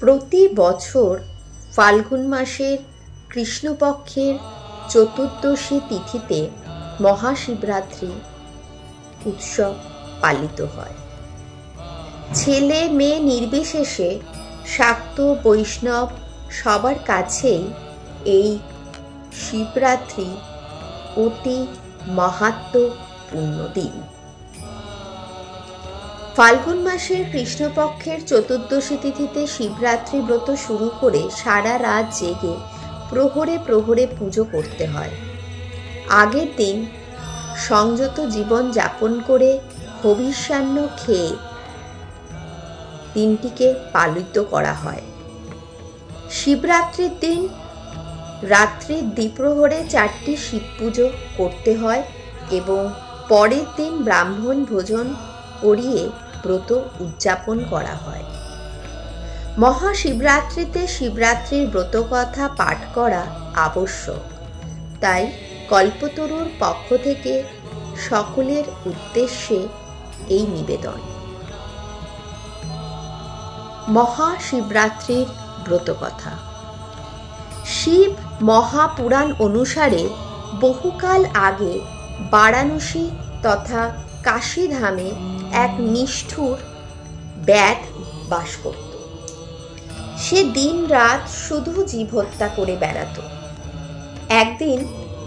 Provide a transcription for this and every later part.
প্রতি বছর ফাল্গুন মাসের কৃষ্ণপক্ষের চতুর্দশী তিথিতে মহাশিবরাত্রি উৎসব পালিত হয়। ছেলে মেয়ে নির্বিশেষে শাক্ত বৈষ্ণব সবার কাছেই এই শিবরাত্রি অতি মাহাত্ম্যপূর্ণ দিন। ফাল্গুন মাসের কৃষ্ণপক্ষের চতুর্দশী তিথিতে শিবরাত্রি ব্রত শুরু করে সারা রাত জেগে প্রহরে প্রহরে পুজো করতে হয়। আগের দিন সংযত জীবন যাপন করে হবিষ্যান্ন খেয়ে দিনটিকে পালিত করা হয়। শিবরাত্রির দিন রাত্রির দ্বিপ্রহরে 4টি শিব পুজো করতে হয় এবং পরের দিন ব্রাহ্মণ ভোজন করিয়ে ব্রত উদযাপন করা হয়। মহাশিবরাত্রিতে শিবরাত্রির ব্রতকথা পাঠ করা আবশ্যক, তাই কল্পতরুর পক্ষ থেকে সকলের উদ্দেশ্যে এই নিবেদন। মহাশিবরাত্রির ব্রতকথা। শিব মহাপুরাণ অনুসারে বহুকাল আগে বারাণসী তথা কাশীধামে এক নিষ্ঠুর ব্যাধ বাস করত। সে দিন রাত শুধু জীব হত্যা করে বেড়াত। একদিন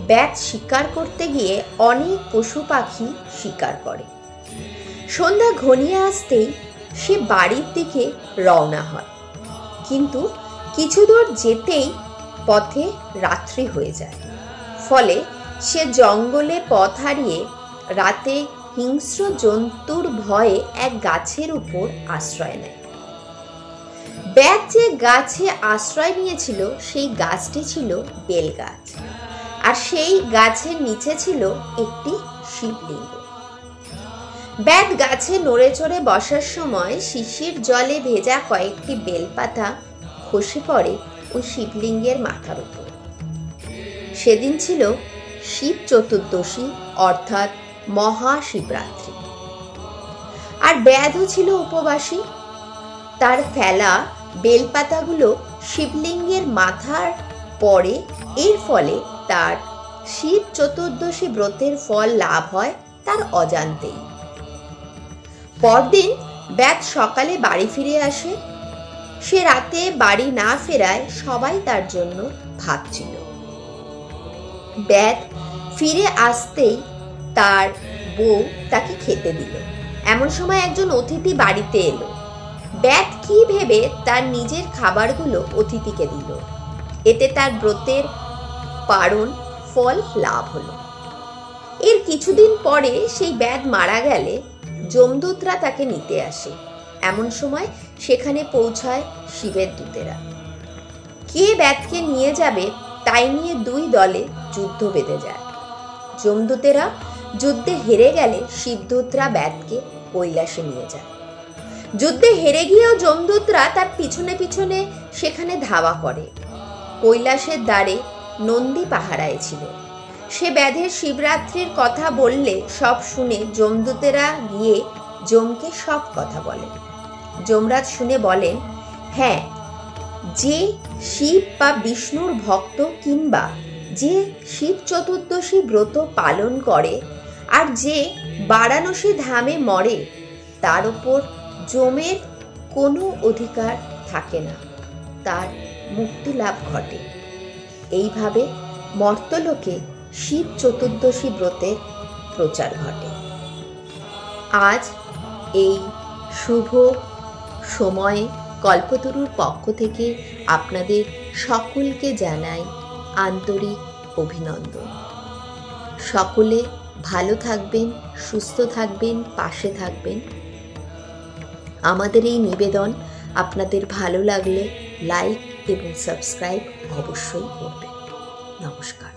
ব্যাধ শিকার করতে গিয়ে অনেক পশু পাখি শিকার করে। সন্ধ্যা ঘনিয়ে আসতেই সে বাড়ির দিকে রওনা হয়, কিন্তু কিছু দূর যেতেই পথে রাত্রি হয়ে যায়। ফলে সে জঙ্গলে পথ হারিয়ে রাতে হিংস্র জন্তুর ভয়ে এক গাছের উপর আশ্রয় নেয়। ব্যাধ যে গাছে আশ্রয় নিয়েছিল সেই গাছটি ছিল বেল গাছ, আর সেই গাছের নিচে ছিল একটি শিবলিঙ্গ। ব্যাধ গাছে নড়ে চড়ে বসার সময় শিশির জলে ভেজা কয়েকটি বেলপাতা খসে পড়ে ওই শিবলিঙ্গের মাথার উপর। সেদিন ছিল শিব চতুর্দশী অর্থাৎ মহাশিবরাত্রি, আর ব্যাধও ছিল উপবাসী। তার ফেলা বেলপাতাগুলো শিবলিঙ্গের মাথার পড়ে, এর ফলে তার শিব চতুর্দশী ব্রতের ফল লাভ হয় তার অজান্তেই। পরদিন ব্যাধ সকালে বাড়ি ফিরে আসে। সে রাতে বাড়ি না ফেরায় সবাই তার জন্য ভাবছিল। ব্যাধ ফিরে আসতেই তার বউ তাকে খেতে দিল। এমন সময় একজন অতিথি বাড়িতে এলো। ব্যাধ কি ভেবে তার নিজের খাবারগুলো অতিথিকে দিল। এতে তার ব্রতের পারণ ফল লাভ হলো। এর কিছুদিন পরে সেই ব্যাধ মারা গেলে যমদূতরা তাকে নিতে আসে। এমন সময় সেখানে পৌঁছায় শিবের দূতেরা। কে ব্যাধকে নিয়ে যাবে তাই নিয়ে দুই দলে যুদ্ধ বেঁধে যায়। যমদূতেরা যুদ্ধে হেরে গেলে শিবদূতরা ব্যাধকে কৈলাসে নিয়ে যায়। যুদ্ধে হেরে গিয়েও যমদূতরা তার পিছনে পিছনে সেখানে ধাওয়া করে। কৈলাসের দ্বারে নন্দী পাহারায় ছিল। সে ব্যাধের শিবরাত্রির কথা বললে সব শুনে যমদূতেরা গিয়ে যমকে সব কথা বলেন। যমরাজ শুনে বলেন, হ্যাঁ, যে শিব বা বিষ্ণুর ভক্ত কিংবা যে শিব চতুর্দশী ব্রত পালন করে আর যে বারাণসী ধামে মরে, তার উপর যমের কোনো অধিকার থাকে না, তার মুক্তি লাভ ঘটে। এইভাবে মর্তলোকে শিব চতুর্দশী ব্রতের প্রচার ঘটে। আজ এই শুভ সময়ে কল্পতরুর পক্ষ থেকে আপনাদের সকলকে জানাই আন্তরিক অভিনন্দন। সকলে ভালো থাকবেন, সুস্থ থাকবেন, পাশে থাকবেন। আমাদের এই নিবেদন আপনাদের ভালো লাগলে লাইক এবং সাবস্ক্রাইব অবশ্যই করবেন। নমস্কার।